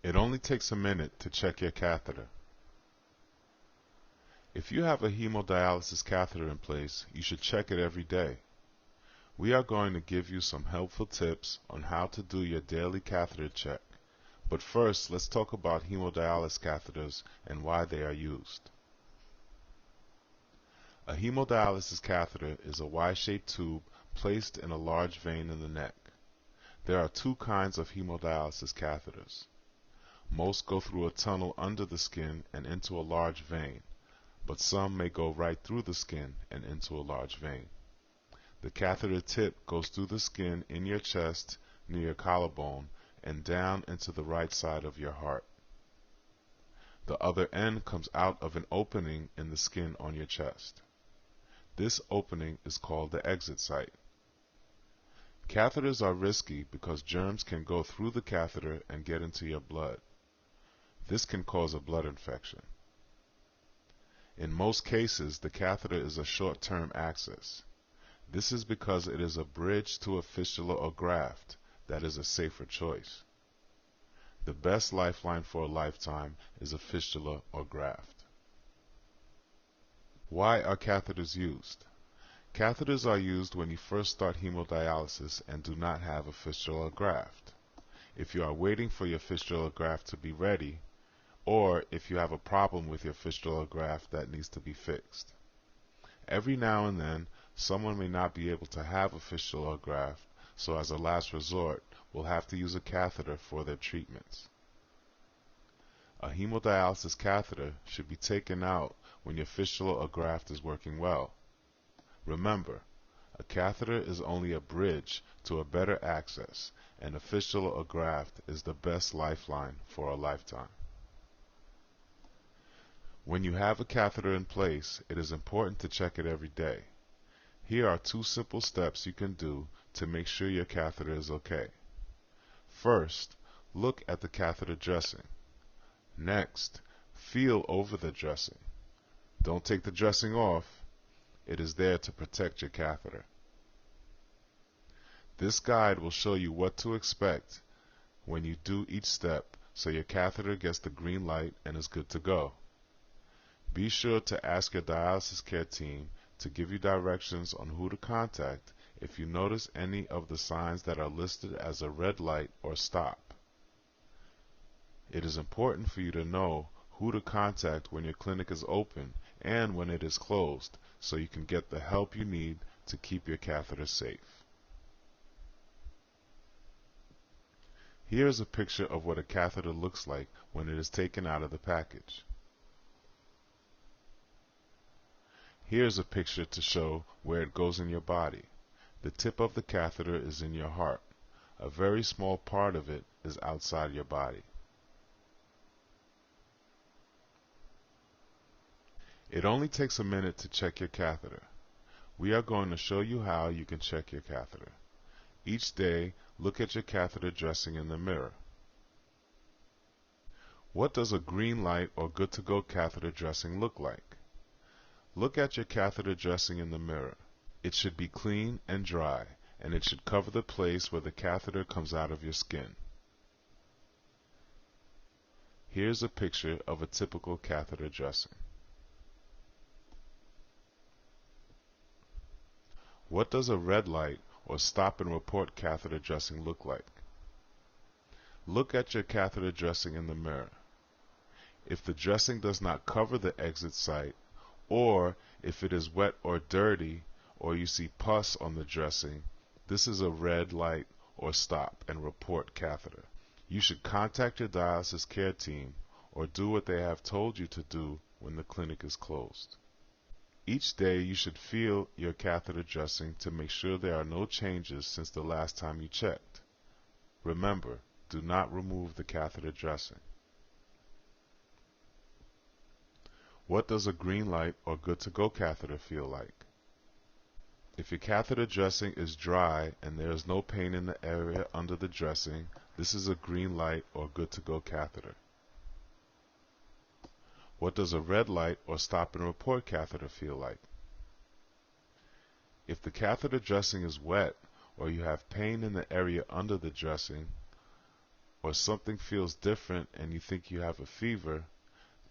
It only takes a minute to check your catheter. If you have a hemodialysis catheter in place, you should check it every day. We are going to give you some helpful tips on how to do your daily catheter check. But first, let's talk about hemodialysis catheters and why they are used. A hemodialysis catheter is a Y-shaped tube placed in a large vein in the neck. There are two kinds of hemodialysis catheters. Most go through a tunnel under the skin and into a large vein, but some may go right through the skin and into a large vein. The catheter tip goes through the skin in your chest near your collarbone and down into the right side of your heart. The other end comes out of an opening in the skin on your chest. This opening is called the exit site. Catheters are risky because germs can go through the catheter and get into your blood. This can cause a blood infection. In most cases, the catheter is a short-term access. This is because it is a bridge to a fistula or graft that is a safer choice. The best lifeline for a lifetime is a fistula or graft. Why are catheters used? Catheters are used when you first start hemodialysis and do not have a fistula or graft. If you are waiting for your fistula or graft to be ready, or if you have a problem with your fistula or graft that needs to be fixed. Every now and then, someone may not be able to have a fistula or graft, so as a last resort, will have to use a catheter for their treatments. A hemodialysis catheter should be taken out when your fistula or graft is working well. Remember, a catheter is only a bridge to a better access, and a fistula or graft is the best lifeline for a lifetime. When you have a catheter in place, it is important to check it every day. Here are two simple steps you can do to make sure your catheter is okay. First, look at the catheter dressing. Next, feel over the dressing. Don't take the dressing off. It is there to protect your catheter. This guide will show you what to expect when you do each step so your catheter gets the green light and is good to go. Be sure to ask your dialysis care team to give you directions on who to contact if you notice any of the signs that are listed as a red light or stop. It is important for you to know who to contact when your clinic is open and when it is closed, so you can get the help you need to keep your catheter safe. Here is a picture of what a catheter looks like when it is taken out of the package. Here's a picture to show where it goes in your body. The tip of the catheter is in your heart. A very small part of it is outside your body. It only takes a minute to check your catheter. We are going to show you how you can check your catheter. Each day, look at your catheter dressing in the mirror. What does a green light or good to go catheter dressing look like? Look at your catheter dressing in the mirror. It should be clean and dry, and it should cover the place where the catheter comes out of your skin. Here's a picture of a typical catheter dressing. What does a red light or stop and report catheter dressing look like? Look at your catheter dressing in the mirror. If the dressing does not cover the exit site, or if it is wet or dirty, or you see pus on the dressing, this is a red light or stop and report catheter. You should contact your dialysis care team or do what they have told you to do when the clinic is closed. Each day you should feel your catheter dressing to make sure there are no changes since the last time you checked. Remember, do not remove the catheter dressing. What does a green light or good to go catheter feel like? If your catheter dressing is dry and there is no pain in the area under the dressing, this is a green light or good to go catheter. What does a red light or stop and report catheter feel like? If the catheter dressing is wet or you have pain in the area under the dressing, or something feels different and you think you have a fever,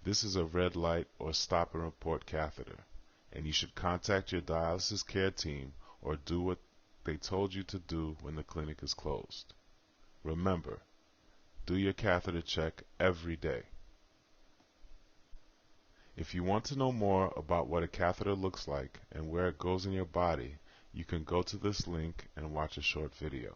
this is a red light or stop and report catheter, and you should contact your dialysis care team or do what they told you to do when the clinic is closed. Remember, do your catheter check every day. If you want to know more about what a catheter looks like and where it goes in your body, you can go to this link and watch a short video.